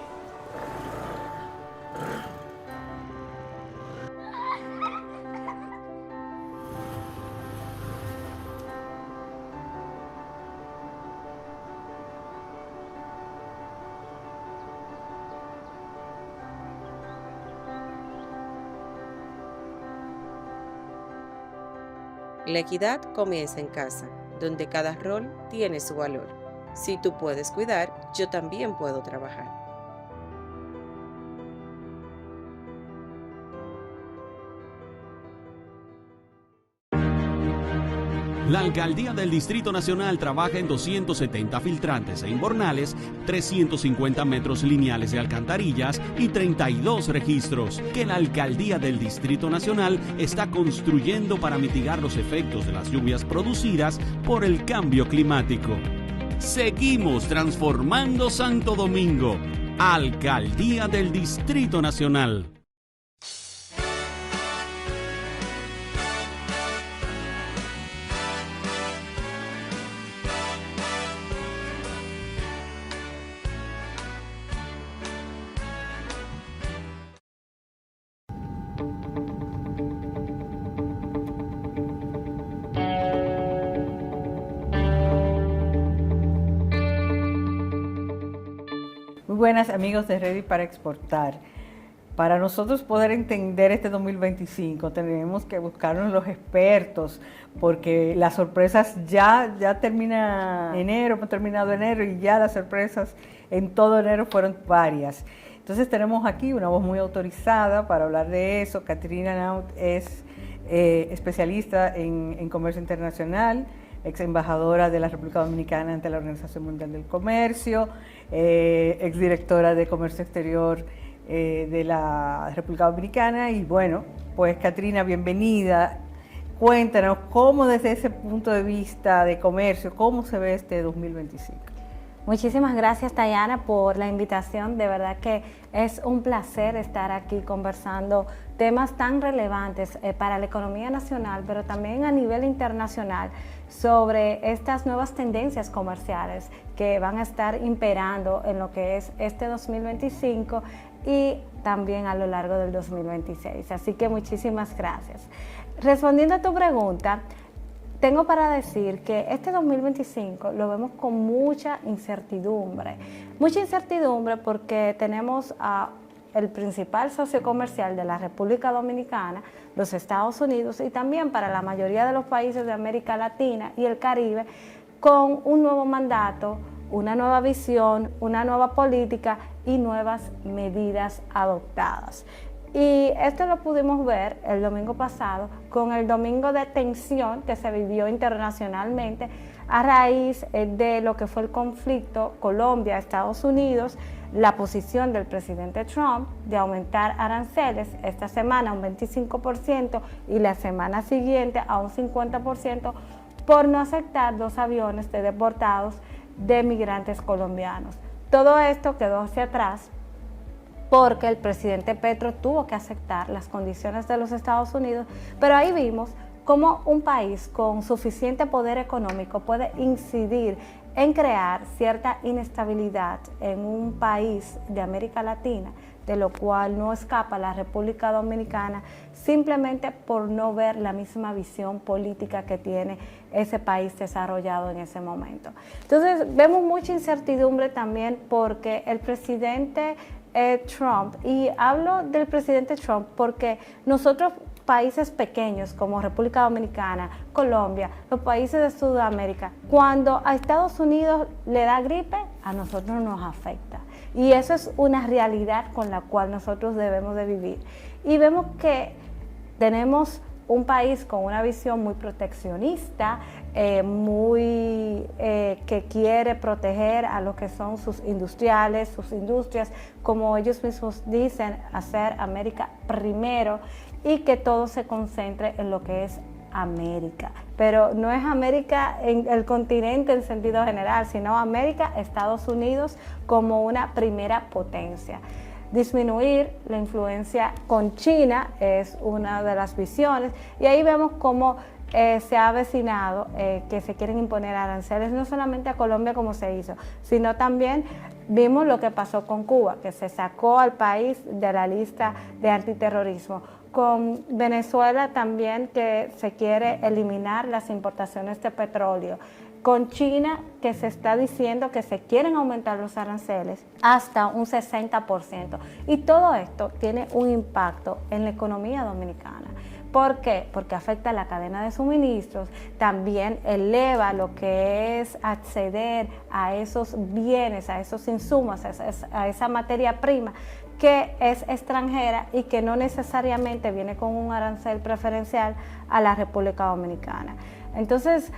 J: La equidad comienza en casa, donde cada rol tiene su valor. Si tú puedes cuidar, yo también puedo trabajar.
K: La Alcaldía del Distrito Nacional trabaja en 270 filtrantes e invernales, 350 metros lineales de alcantarillas y 32 registros que la Alcaldía del Distrito Nacional está construyendo para mitigar los efectos de las lluvias producidas por el cambio climático. Seguimos transformando Santo Domingo. Alcaldía del Distrito Nacional.
B: Muy buenas, amigos de Ready para Exportar. Para nosotros poder entender este 2025 tenemos que buscarnos los expertos, porque las sorpresas ya termina enero, hemos terminado enero y ya las sorpresas en todo enero fueron varias. Entonces tenemos aquí una voz muy autorizada para hablar de eso. Katrina Naut es especialista en comercio internacional, ex embajadora de la República Dominicana ante la Organización Mundial del Comercio, ex directora de Comercio Exterior de la República Dominicana. Y bueno, pues Katrina, bienvenida. Cuéntanos cómo desde ese punto de vista de comercio, cómo se ve este 2025.
L: Muchísimas gracias, Tayana, por la invitación. De verdad que es un placer estar aquí conversando temas tan relevantes para la economía nacional, pero también a nivel internacional, sobre estas nuevas tendencias comerciales que van a estar imperando en lo que es este 2025 y también a lo largo del 2026. Así que muchísimas gracias. Respondiendo a tu pregunta, tengo para decir que este 2025 lo vemos con mucha incertidumbre porque tenemos a el principal socio comercial de la República Dominicana, los Estados Unidos, y también para la mayoría de los países de América Latina y el Caribe, con un nuevo mandato, una nueva visión, una nueva política y nuevas medidas adoptadas. Y esto lo pudimos ver el domingo pasado con el domingo de tensión que se vivió internacionalmente a raíz de lo que fue el conflicto Colombia-Estados Unidos, la posición del presidente Trump de aumentar aranceles esta semana un 25% y la semana siguiente a un 50% por no aceptar 2 aviones de deportados de migrantes colombianos. Todo esto quedó hacia atrás porque el presidente Petro tuvo que aceptar las condiciones de los Estados Unidos, pero ahí vimos cómo un país con suficiente poder económico puede incidir en crear cierta inestabilidad en un país de América Latina, de lo cual no escapa la República Dominicana, simplemente por no ver la misma visión política que tiene ese país desarrollado en ese momento. Entonces vemos mucha incertidumbre también porque el presidente Trump, y hablo del presidente Trump porque nosotros, países pequeños como República Dominicana, Colombia, los países de Sudamérica, cuando a Estados Unidos le da gripe, a nosotros nos afecta. Y eso es una realidad con la cual nosotros debemos de vivir. Y vemos que tenemos un país con una visión muy proteccionista, que quiere proteger a lo que son sus industriales, sus industrias, como ellos mismos dicen, hacer América primero y que todo se concentre en lo que es América. Pero no es América en el continente en sentido general, sino América, Estados Unidos como una primera potencia. Disminuir la influencia con China es una de las visiones y ahí vemos cómo se ha avecinado que se quieren imponer aranceles no solamente a Colombia como se hizo, sino también vimos lo que pasó con Cuba, que se sacó al país de la lista de antiterrorismo. Con Venezuela también, que se quiere eliminar las importaciones de petróleo. Con China, que se está diciendo que se quieren aumentar los aranceles hasta un 60%. Y todo esto tiene un impacto en la economía dominicana. ¿Por qué? Porque afecta la cadena de suministros, también eleva lo que es acceder a esos bienes, a esos insumos, a esa materia prima que es extranjera y que no necesariamente viene con un arancel preferencial a la República Dominicana. Entonces,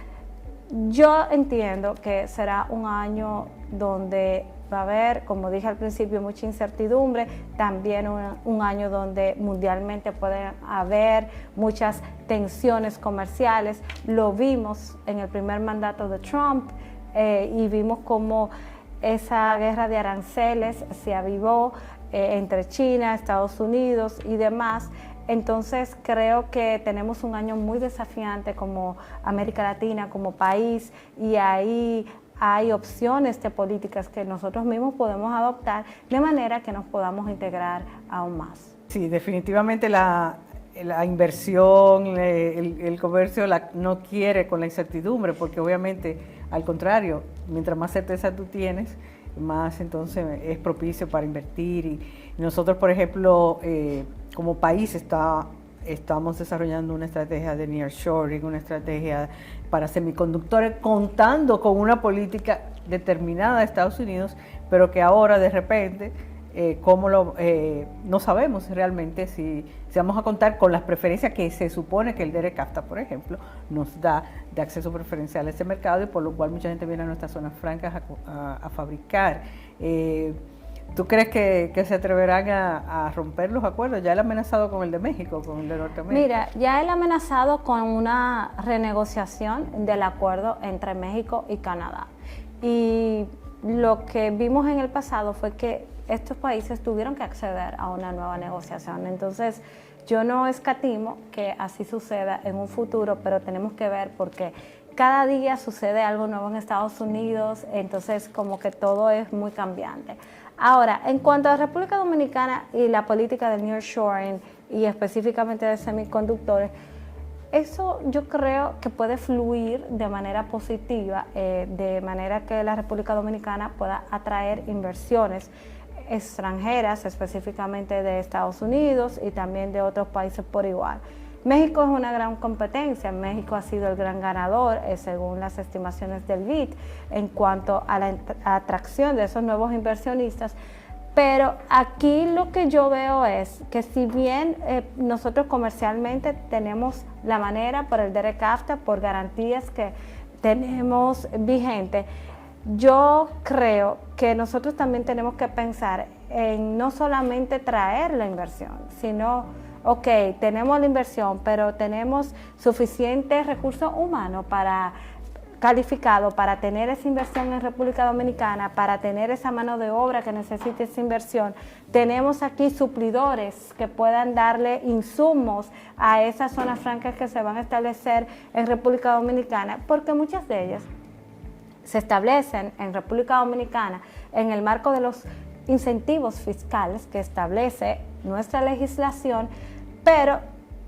L: yo entiendo que será un año donde va a haber, como dije al principio, mucha incertidumbre, también un año donde mundialmente pueden haber muchas tensiones comerciales. Lo vimos en el primer mandato de Trump y vimos cómo esa guerra de aranceles se avivó entre China, Estados Unidos y demás. Entonces creo que tenemos un año muy desafiante como América Latina, como país, y ahí hay opciones de políticas que nosotros mismos podemos adoptar de manera que nos podamos integrar aún más.
B: Sí, definitivamente la inversión, el comercio no quiere con la incertidumbre, porque obviamente al contrario, mientras más certeza tú tienes, más entonces es propicio para invertir. Y nosotros, por ejemplo, como país estamos desarrollando una estrategia de nearshoring, una estrategia para semiconductores, contando con una política determinada de Estados Unidos, pero que ahora de repente no sabemos realmente si vamos a contar con las preferencias que se supone que el DERECAFTA, por ejemplo, nos da de acceso preferencial a ese mercado, y por lo cual mucha gente viene a nuestras zonas francas a fabricar. ¿Tú crees que se atreverán a romper los acuerdos? Ya él ha amenazado con el de México, con el de Norteamérica.
L: Mira, ya él ha amenazado con una renegociación del acuerdo entre México y Canadá. Y lo que vimos en el pasado fue que estos países tuvieron que acceder a una nueva negociación. Entonces, yo no escatimo que así suceda en un futuro, pero tenemos que ver porque cada día sucede algo nuevo en Estados Unidos, entonces como que todo es muy cambiante. Ahora, en cuanto a República Dominicana y la política del nearshoring y específicamente de semiconductores, eso yo creo que puede fluir de manera positiva, de manera que la República Dominicana pueda atraer inversiones extranjeras, específicamente de Estados Unidos y también de otros países por igual. México es una gran competencia. México ha sido el gran ganador, según las estimaciones del BID, en cuanto a la atracción de esos nuevos inversionistas. Pero aquí lo que yo veo es que si bien nosotros comercialmente tenemos la manera por el DERECAFTA, por garantías que tenemos vigentes, yo creo que nosotros también tenemos que pensar en no solamente traer la inversión, sino, ok, tenemos la inversión, pero tenemos suficientes recursos humanos calificados para tener esa inversión en República Dominicana, para tener esa mano de obra que necesite esa inversión. Tenemos aquí suplidores que puedan darle insumos a esas zonas francas que se van a establecer en República Dominicana, porque muchas de ellas se establecen en República Dominicana en el marco de los incentivos fiscales que establece nuestra legislación, pero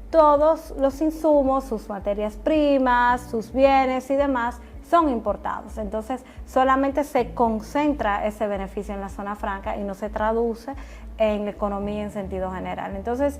L: todos los insumos, sus materias primas, sus bienes y demás son importados. Entonces, solamente se concentra ese beneficio en la zona franca y no se traduce en la economía en sentido general. Entonces,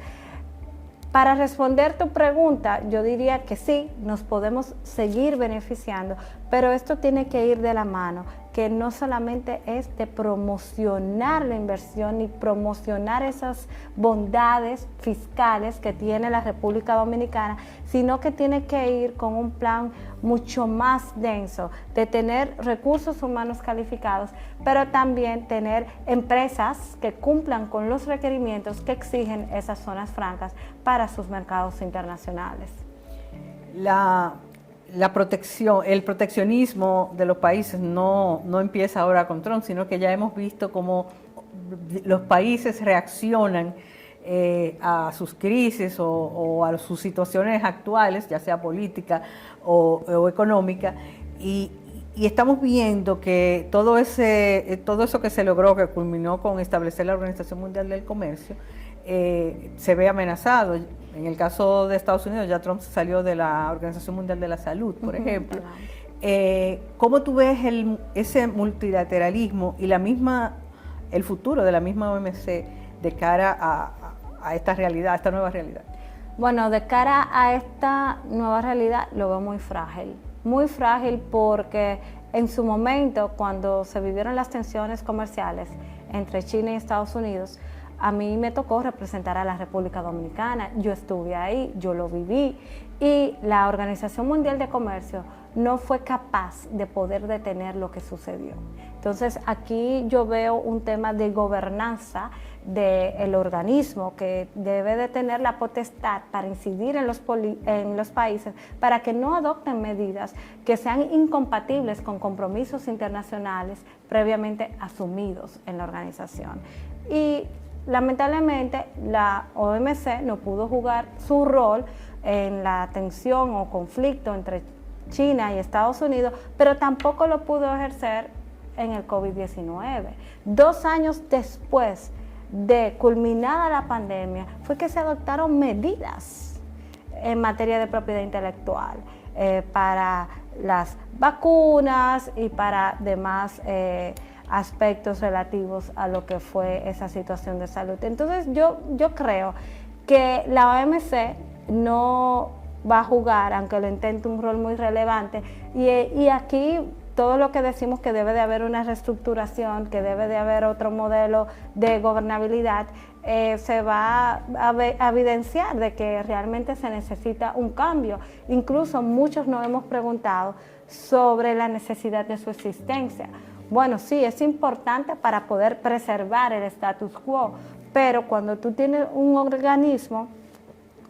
L: para responder tu pregunta, yo diría que sí, nos podemos seguir beneficiando, pero esto tiene que ir de la mano, que no solamente es de promocionar la inversión y promocionar esas bondades fiscales que tiene la República Dominicana, sino que tiene que ir con un plan mucho más denso de tener recursos humanos calificados, pero también tener empresas que cumplan con los requerimientos que exigen esas zonas francas para sus mercados internacionales.
B: La protección, el proteccionismo de los países no empieza ahora con Trump, sino que ya hemos visto cómo los países reaccionan a sus crisis o a sus situaciones actuales, ya sea política o económica, y estamos viendo que todo eso que se logró, que culminó con establecer la Organización Mundial del Comercio, se ve amenazado. En el caso de Estados Unidos, ya Trump salió de la Organización Mundial de la Salud, por ejemplo. ¿Cómo tú ves ese multilateralismo y el futuro de la misma OMC de cara a esta realidad, a esta nueva realidad?
L: Bueno, de cara a esta nueva realidad lo veo muy frágil porque en su momento, cuando se vivieron las tensiones comerciales entre China y Estados Unidos, a mí me tocó representar a la República Dominicana, yo estuve ahí, yo lo viví, y la Organización Mundial de Comercio no fue capaz de poder detener lo que sucedió. Entonces aquí yo veo un tema de gobernanza del organismo que debe de tener la potestad para incidir en los países para que no adopten medidas que sean incompatibles con compromisos internacionales previamente asumidos en la organización. Y lamentablemente la OMC no pudo jugar su rol en la tensión o conflicto entre China y Estados Unidos, pero tampoco lo pudo ejercer en el COVID-19. 2 años después de culminada la pandemia fue que se adoptaron medidas en materia de propiedad intelectual para las vacunas y para demás aspectos relativos a lo que fue esa situación de salud. Entonces yo creo que la OMC no va a jugar, aunque lo intente, un rol muy relevante, y aquí todo lo que decimos que debe de haber una reestructuración, que debe de haber otro modelo de gobernabilidad, se va a evidenciar de que realmente se necesita un cambio. Incluso muchos nos hemos preguntado sobre la necesidad de su existencia. Bueno, sí, es importante para poder preservar el status quo, pero cuando tú tienes un organismo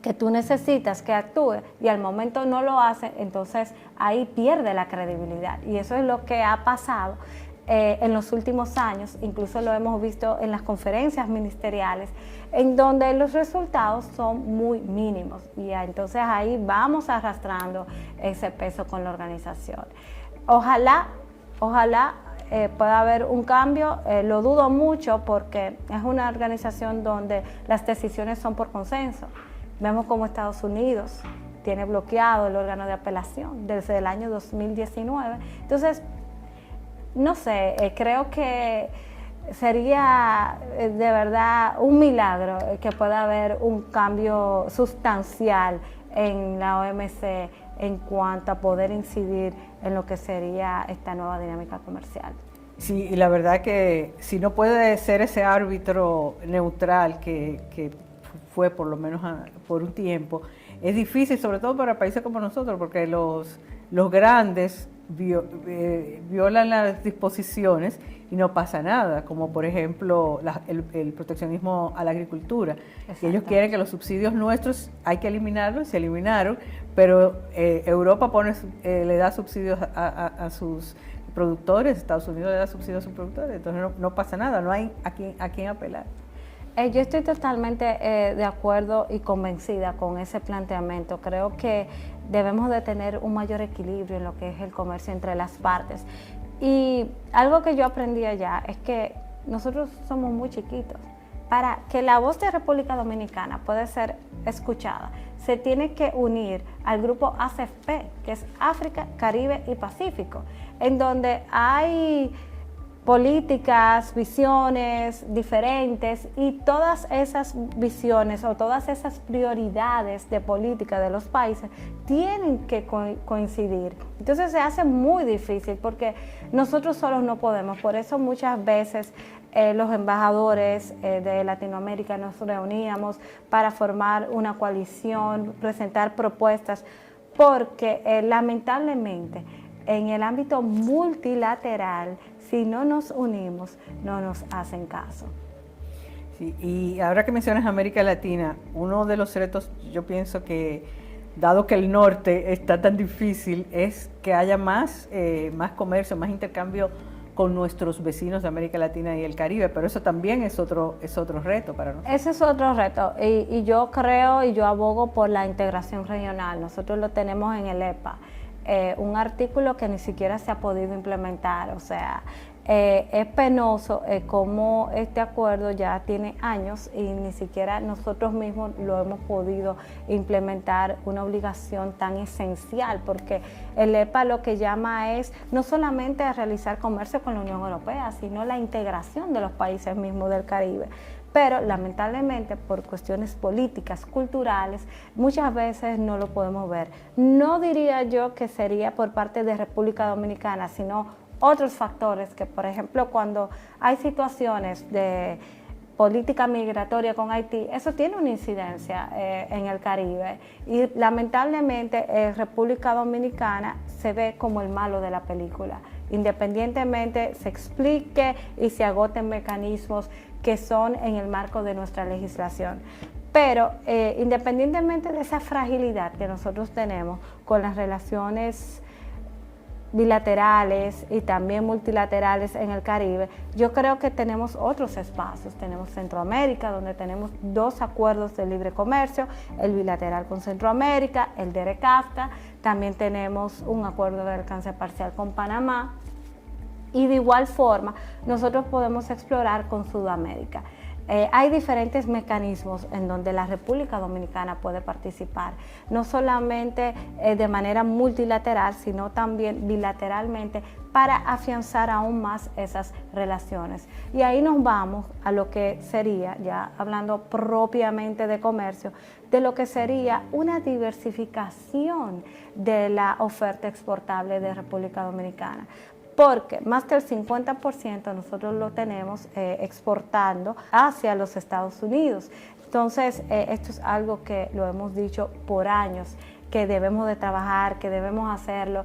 L: que tú necesitas que actúe y al momento no lo hace, entonces ahí pierde la credibilidad. Y eso es lo que ha pasado en los últimos años, incluso lo hemos visto en las conferencias ministeriales, en donde los resultados son muy mínimos y entonces ahí vamos arrastrando ese peso con la organización. Ojalá pueda haber un cambio, lo dudo mucho porque es una organización donde las decisiones son por consenso. Vemos como Estados Unidos tiene bloqueado el órgano de apelación desde el año 2019. Entonces, no sé, creo que sería de verdad un milagro que pueda haber un cambio sustancial en la OMC en cuanto a poder incidir en lo que sería esta nueva dinámica comercial.
B: Sí, y la verdad que si no puede ser ese árbitro neutral que fue por lo menos por un tiempo, es difícil, sobre todo para países como nosotros, porque los grandes violan las disposiciones y no pasa nada, como por ejemplo el proteccionismo a la agricultura. Y ellos quieren que los subsidios nuestros hay que eliminarlos, se eliminaron, pero Europa le da subsidios a sus productores, Estados Unidos le da subsidios a sus productores, entonces no pasa nada, no hay a quién apelar.
L: Yo estoy totalmente de acuerdo y convencida con ese planteamiento. Creo que debemos de tener un mayor equilibrio en lo que es el comercio entre las partes. Y algo que yo aprendí allá es que nosotros somos muy chiquitos. Para que la voz de República Dominicana pueda ser escuchada, se tiene que unir al grupo ACFP, que es África, Caribe y Pacífico, en donde hay políticas, visiones diferentes, y todas esas visiones o todas esas prioridades de política de los países tienen que coincidir. Entonces se hace muy difícil porque nosotros solos no podemos. Por eso muchas veces los embajadores de Latinoamérica nos reuníamos para formar una coalición, presentar propuestas, porque lamentablemente en el ámbito multilateral, si no nos unimos, no nos hacen caso.
B: Sí, y ahora que mencionas América Latina, uno de los retos, yo pienso que, dado que el norte está tan difícil, es que haya más comercio, más intercambio con nuestros vecinos de América Latina y el Caribe, pero eso también es otro reto para nosotros.
L: Ese es otro reto, y yo creo y yo abogo por la integración regional. Nosotros lo tenemos en el EPA, un artículo que ni siquiera se ha podido implementar. O sea, es penoso cómo este acuerdo ya tiene años y ni siquiera nosotros mismos lo hemos podido implementar, una obligación tan esencial, porque el EPA lo que llama es no solamente a realizar comercio con la Unión Europea, sino la integración de los países mismos del Caribe. Pero lamentablemente por cuestiones políticas, culturales, muchas veces no lo podemos ver. No diría yo que sería por parte de República Dominicana, sino otros factores que, por ejemplo, cuando hay situaciones de política migratoria con Haití, eso tiene una incidencia en el Caribe, y lamentablemente República Dominicana se ve como el malo de la película, independientemente se explique y se agoten mecanismos que son en el marco de nuestra legislación. Pero independientemente de esa fragilidad que nosotros tenemos con las relaciones bilaterales y también multilaterales en el Caribe, yo creo que tenemos otros espacios. Tenemos Centroamérica, donde tenemos 2 acuerdos de libre comercio, el bilateral con Centroamérica, el de ERECAFTA, también tenemos un acuerdo de alcance parcial con Panamá, y de igual forma nosotros podemos explorar con Sudamérica. Hay diferentes mecanismos en donde la República Dominicana puede participar, no solamente de manera multilateral, sino también bilateralmente, para afianzar aún más esas relaciones. Y ahí nos vamos a lo que sería, ya hablando propiamente de comercio, de lo que sería una diversificación de la oferta exportable de República Dominicana, porque más del 50% nosotros lo tenemos exportando hacia los Estados Unidos. Entonces, esto es algo que lo hemos dicho por años, que debemos de trabajar, que debemos hacerlo,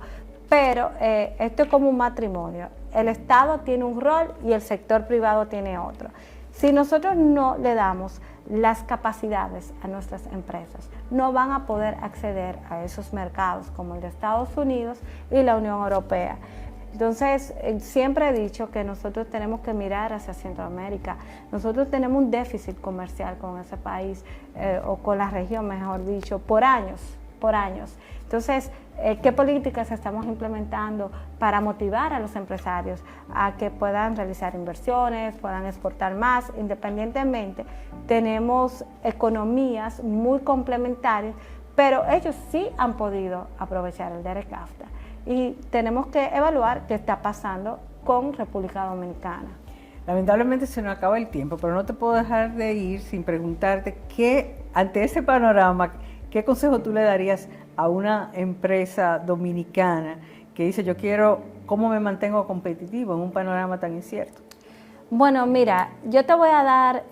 L: pero esto es como un matrimonio. El Estado tiene un rol y el sector privado tiene otro. Si nosotros no le damos las capacidades a nuestras empresas, no van a poder acceder a esos mercados como el de Estados Unidos y la Unión Europea. Entonces, siempre he dicho que nosotros tenemos que mirar hacia Centroamérica. Nosotros tenemos un déficit comercial con ese país, o con la región, mejor dicho, por años. Entonces, ¿qué políticas estamos implementando para motivar a los empresarios a que puedan realizar inversiones, puedan exportar más? Independientemente, tenemos economías muy complementarias, pero ellos sí han podido aprovechar el ERECAFTA. Y tenemos que evaluar qué está pasando con República Dominicana.
B: Lamentablemente se nos acaba el tiempo, pero no te puedo dejar de ir sin preguntarte ante ese panorama, ¿qué consejo tú le darías a una empresa dominicana que dice, ¿cómo me mantengo competitivo en un panorama tan incierto?
L: Bueno, mira, yo te voy a dar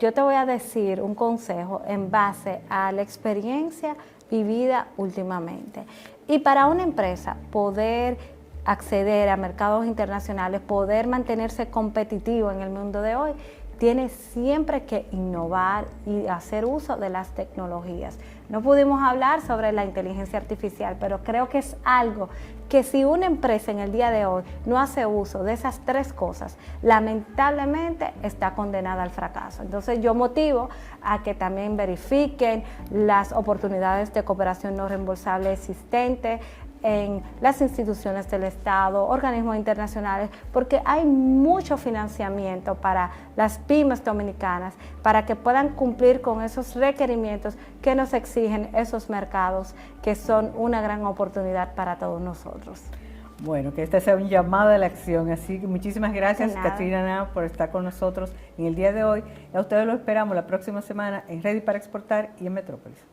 L: yo te voy a decir un consejo en base a la experiencia vivida últimamente. Y para una empresa poder acceder a mercados internacionales, poder mantenerse competitivo en el mundo de hoy, tiene siempre que innovar y hacer uso de las tecnologías. No pudimos hablar sobre la inteligencia artificial, pero creo que es algo que si una empresa en el día de hoy no hace uso de esas 3 cosas, lamentablemente está condenada al fracaso. Entonces yo motivo a que también verifiquen las oportunidades de cooperación no reembolsable existentes en las instituciones del Estado, organismos internacionales, porque hay mucho financiamiento para las pymes dominicanas para que puedan cumplir con esos requerimientos que nos exigen esos mercados, que son una gran oportunidad para todos nosotros.
B: Bueno, que este sea un llamado a la acción. Así que muchísimas gracias,
L: De nada.
B: Katrina, por estar con nosotros en el día de hoy. A ustedes lo esperamos la próxima semana en Ready para Exportar y en Metrópolis.